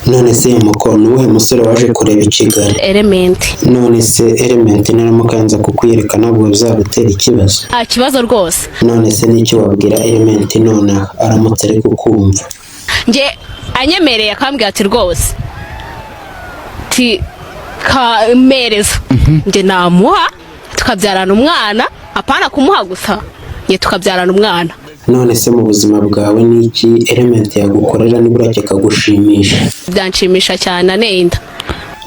none se umukono uwuhe musore waje kureba i Kigali? Element. None se Element naramukanza kukwereka nabwo bizagutera ikibazo? Kibazo rwose. None se n'iki wabwira Element none aramutse ari kukumva? Nje anyemereye akambwira ati rwose ti kamereza nje namuha tukabyarana umwana apana kumuha gusa ye tukabyarana umwana. None se mu buzima bwawe n'iki Element yagukorera nibura kikagushimisha? Byanshimisha cyane anenda.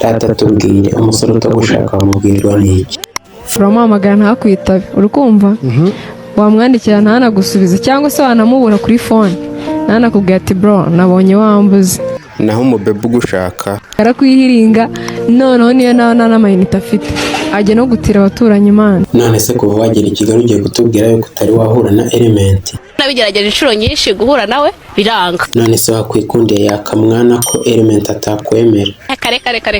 Rata tubwire umusore utagushaka wamubwirwa n'iki? Uramamagara ntakwitabe urukumva wamwandikira ntanagusubiza cyangwa se wanamubura kuri phone ntanakubwira ati bro nabonye wambuze. Naho umubebe ugushaka arakwihiringa noneho niyo nawe n'amayinite afite ajya no gutira abaturanyi Imana. None se kuva wagera i Kigali ugiye kutubwira yuko utari wahura na Element? Nabigerageje inshuro nyinshi guhura nawe biranga. None se wakwikundiye yakamwana ko Element atakwemera? Reka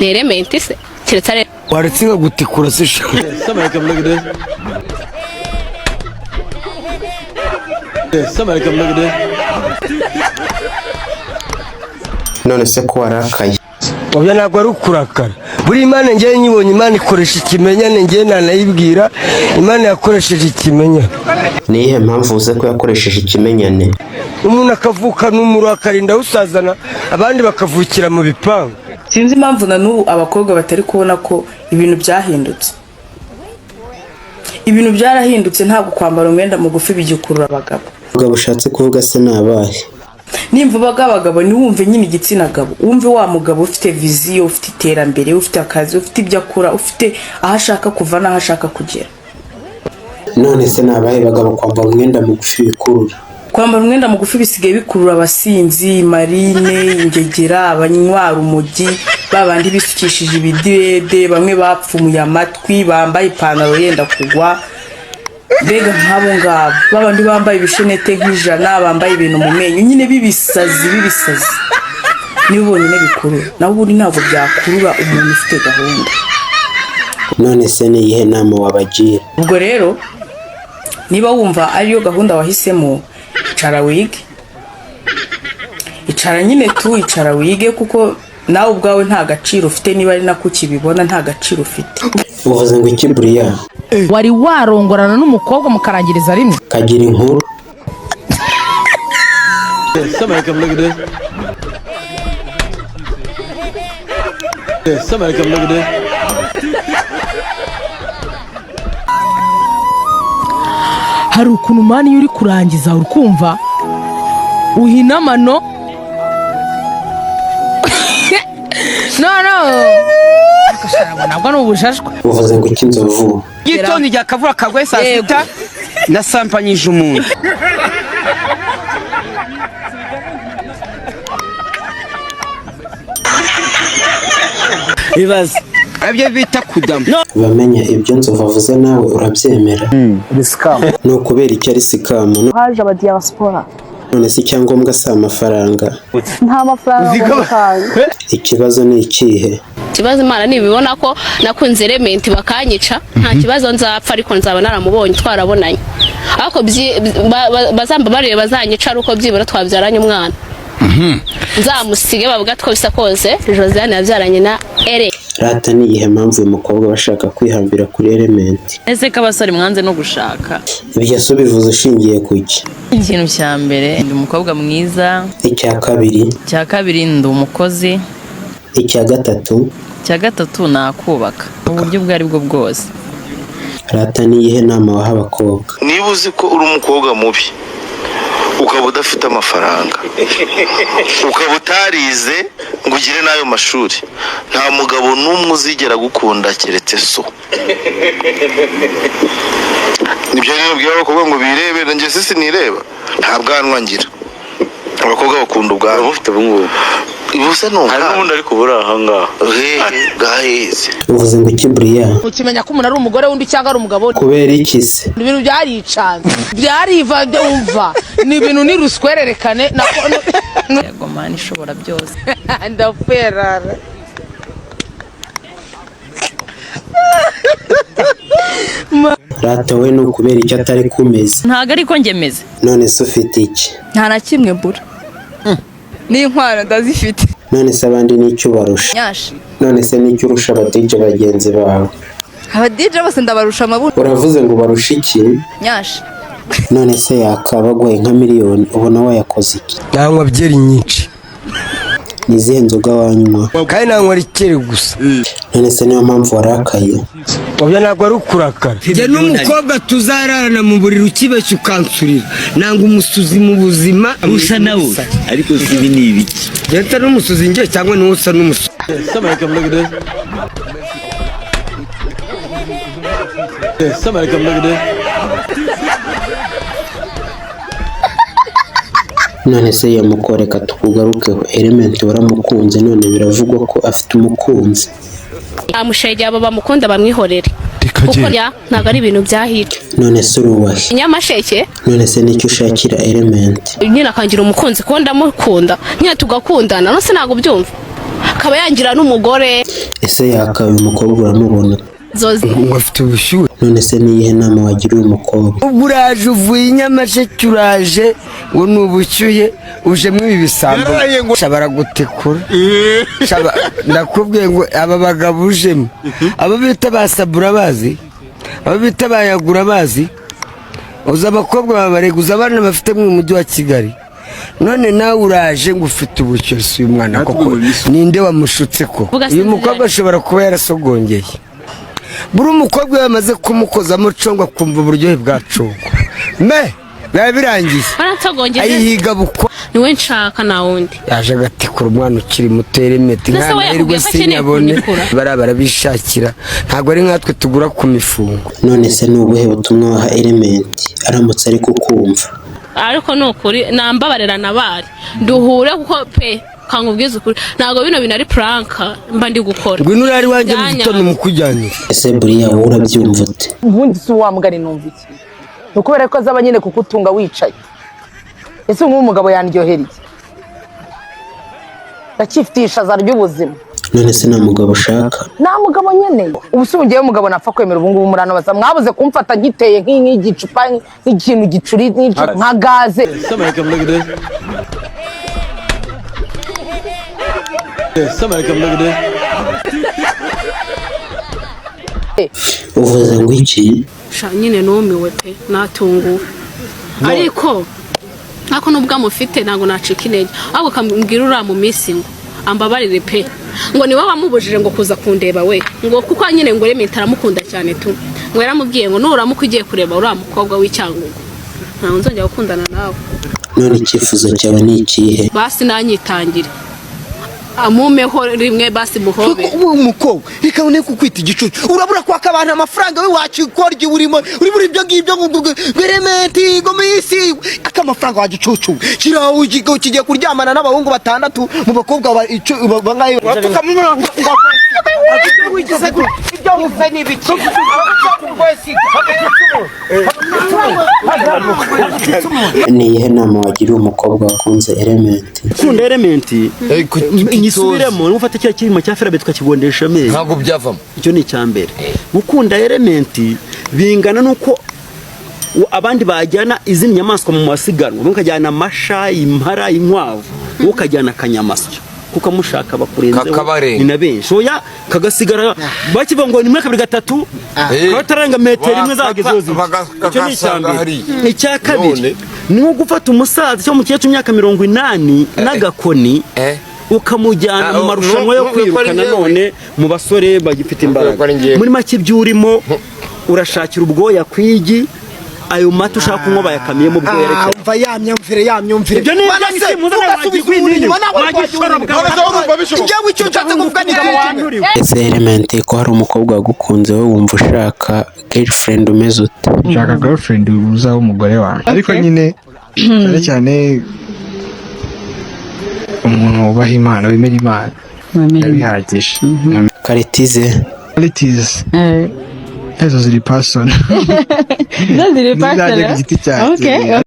ni Element se kiretse ari waratsinga gutikura se sha None se ko warakaye? Obya ntabwo ari ukurakara buri Imana ngiye nyibonye Imana ikoresha ikimenyane ngiye nanayibwira Imana yakoresheje ikimenyane. Ni iyihe mpamvu uze ko yakoresheje ikimenyane? Umuntu akavuka n'umuro akarinda usazana abandi bakavukira mu bipangu. Sinzi impamvu na n'ubu abakobwa batari kubona ko ibintu byahindutse. Ibintu byarahindutse ntabwo kwambara umwenda mugufi bigikurura abagabo. Ubwo ushatse kuvuga se nabahe? Nimvuga abagabo ni wumve nyine igitsina gabo, wumve wa mugabo ufite viziyo, ufite iterambere, ufite akazi, ufite ibyo akora, ufite aho ashaka kuva n'aho ashaka kugera. None se nabahe bagabo kwambara umwenda mugufi bikurura? Kwambara umwenda mugufi bisigaye bikurura abasinzi, marine, ingegera, abanywa urumogi, babandi bisukishije ibidirede, bamwe bapfumuye amatwi, bambaye ipantaro yenda kugwa. Bega nk'abo ngabo babandi bambaye ibishenete nk'ijana, bambaye ibintu mu menyo nyine bibisazi nibo bonyine bikurura, naho ubundi ntabwo byakurura umuntu ufite gahunda. None se ni iyihe nama wabagira? Ubwo rero niba wumva ariyo gahunda wahisemo icara wige, icara nyine icara wige kuko nawe ubwawe nta gaciro ufite, niba ari nako ukibibona nta gaciro ufite. Uvuze ngo iki buriya? Wari warongorana n'umukobwa mukarangiriza rimwe? Kagira inkuru. Hari ukuntu mani iyo uri kurangiza urukumva uhina amano no ntabwo ni ubujajwa. Uvuze ngo iki nzovu? Gitondo rya kavura kagwe saa sita nasampanyije umuntu. Ibaze abyo bita kudama. Bamenya ibyo nzovu avuze nawe urabyemera? Ni ukubera icyo ari sikamu? Haje aba diaspora. None se icyangombwa si amafaranga? Nta mafaranga. Ikibazo ni ikihe? Ikibazo Imana nibibona ko nakunze Element bakanyica nta kibazo nzapfa ariko nzaba naramubonye twarabonanye. Ariko bazamba bariye bazanyica uko byibura twabyaranye umwana. Nzamusige bavuga two bisa kose Josiane yabyaranye na Ere. Rata ni iyihe mpamvu uyu mukobwa bashaka kwihambira kuri Element? Ese ko abasore mwanze no gushaka? Ibyo so bivuze ushingiye kuki? Ikintu cya mbere ndi umukobwa mwiza. Icya kabiri? Icya kabiri ndi umukozi. Icya gatatu? Icya gatatu nakubaka mu buryo bwari bwo bwose. Rata ni iyihe nama waha abakobwa? Niba uzi ko uri umukobwa mubi ukaba udafite amafaranga ukaba utarize ngo ugire n'ayo mashuri, nta mugabo n'umwe uzigera gukunda keretse so. Nibyo rero bwira abakobwa ngo birebe, njye sisi nireba nta bwanwa ngira. Abakobwa bakunda ubwanwa bufite ubungubu. Ibuse no hari n'ubundi ariko burahanga gaheze. Uvuze ngo iki buriya? Ukimenya ko umuntu ari umugore wundi cyangwa ari umugabo? Kubera iki se? Ibintu byaricanze byariva umva ni ibintu ni ruswererekane Yego mani ishobora byose. Ndaferara. Rata we ni ukubera icyo atari kumeze? Ntago ariko ngemeze. None se ufite iki? Nta na kimwe bura. n'inkwano ndazifite. none se abandi n'icyo barusha Nyashi none se n'icyo urusha abadije bagenzi bawe aba DJ bose ndabarusha amabuno. uravuze ngo barusha iki Nyashi none se yakabagwaye nka miliyoni ubona wayakoze iki nanywa byeri nyinshi nizihe nzoga wanywa kandi nanywa rikeri gusa none se niyo mpamvu warakaye wabyo ntabwo ari ukurakara njye n'umukobwa tuzararana mu buriri ukibeshya ukansurira nanga umusuzi mu buzima usa nawe ariko si ibi ni ibiki leta n'umusuzi njye cyangwa niwe usa n'umusuzi none se yamukoreka tukugarukeho Element waramukunze none biravugwa ko afite umukunzi amushege abo bamukunda bamwihorere kuko ya ntago ari ibintu byahica none se uruwahe nyamasheke none se nicyo ushakira Element nyine akangira umukunzi ko ndamukunda nyine tugakundana nose ntago byumva akaba yangira n'umugore ese yakawe umukobwa uramubona zozi ngo afite ubushyuhe none se niyihe nama wagira uyu mukobwa uraje uvuye inyamasheke uraje ngo ni ubushyuhe uje muri ibi bisambo shabara gutekura ndakubwiye ngo aba bagabo ujemo abo bita basabura bazi abo bita bayagura bazi uza abakobwa babareguza abana bafite mu mujyi wa Kigali none nawe uraje ngo ufite ubushyuhe si uyu mwana koko ninde wamushutse ko uyu mukobwa ashobora kuba yarasogongeye buri umukobwa yamaze kumukozamo congo akumva uburyohe bwa congo me biba birangiye ayihiga bukwa niwe nshaka na wundi yaje agatikura umwana ukiri muto Element nk'amahirwe sinyabone barabishakira ntabwo ari nkatwe tugura ku mifungo none se ni ubuhe butumwa waha Element aramutse ari kukumva ariko nukuri nambabarira nabari duhure kuko pe kangubwiza ukuri ntago bino binari pranka mba ndi gukora ngwino urari wanjye mu gitondo mukujyanye ese buriya wowe urabyumva ute ubundi si wa mugani numva iki ukubera ko azaba nyine kukutunga wicaye ese nk'umugabo yandyohereye ndakiftisha za ry'ubuzima none se nta mugabo ushaka nta mugabo nyene ubu se ungiye umugabo napfa kwemera ubu ngubu murano basa mwabuze kumfata giteye nk'igicupa nk'ikintu gicuri nka gaze uvuze ngo iki nyine numiwe pe natunguwe ariko nubwo amufite ntabwo nacika intege ahubwo kambwira uriya mu minsi ngo ambabarire pe ngo niwe wamubujije ngo kuza kundeba we ngo kuko nyine ngo Element aramukunda cyane tu ngo yaramubwiye ngo nuramuka ugiye kureba uriya mukobwa w'icyangugu ntabwo nzongera gukundana nawe none icyifuzo cyawe ni ikihe basi nanyitangire amumeho rimwe basi muhobe ubu umukobwa reka une kukwita igicucu urabura kwaka abantu amafaranga we wakikora igihe urimo uri muri ibyo ngibyo ngo Element ngo misi akamafaranga wagicucu kira ukigiye kuryamana n'abahungu batandatu mu bakobwa bangaye ni iyihe nama wagira umukobwa wakunze Element kunda Element inyisubiremo ufata cya kirimo cya ferabe tukakigondesha amezi ntabwo byavamo icyo ni icyambere gukunda Element bingana nuko abandi bajyana izindi nyamaswa mu masiganwa ukajyana amasha impara inkwavu ukajyana akanyamasyo kuko amushaka bakurenzeho ni na benshi oya kagasigara bakivuga ngo ni muri 2-3 kataranga metero imwe zagezeho icyo ni icyambere icya kabiri ni nko gufata umusaza cyo mu kiye cy'imyaka 80 n'agakoni ukamujyana mu marushanwa yo kwiruka none mu basore bagifite imbaraga muri make byurimo urashakira ubwoya kwigi ayo mata ushaka kunywa bayakamiye mu bwo yerekeye umva yamyumvire ibyo ni by'isi muzana wagigwinyo wagishora ibyo icyo nshatse kuvuga ni kimwe ese Element ko hari umukobwa wagukunze wowe wumva ushaka girlfriend umeze ute ushaka girlfriend uzaho umugore wawe ariko nyine cyane umuntu wubaha Imana wemera Imana bihagije Karitize ezo ziri person ziri person ku giti cyanjye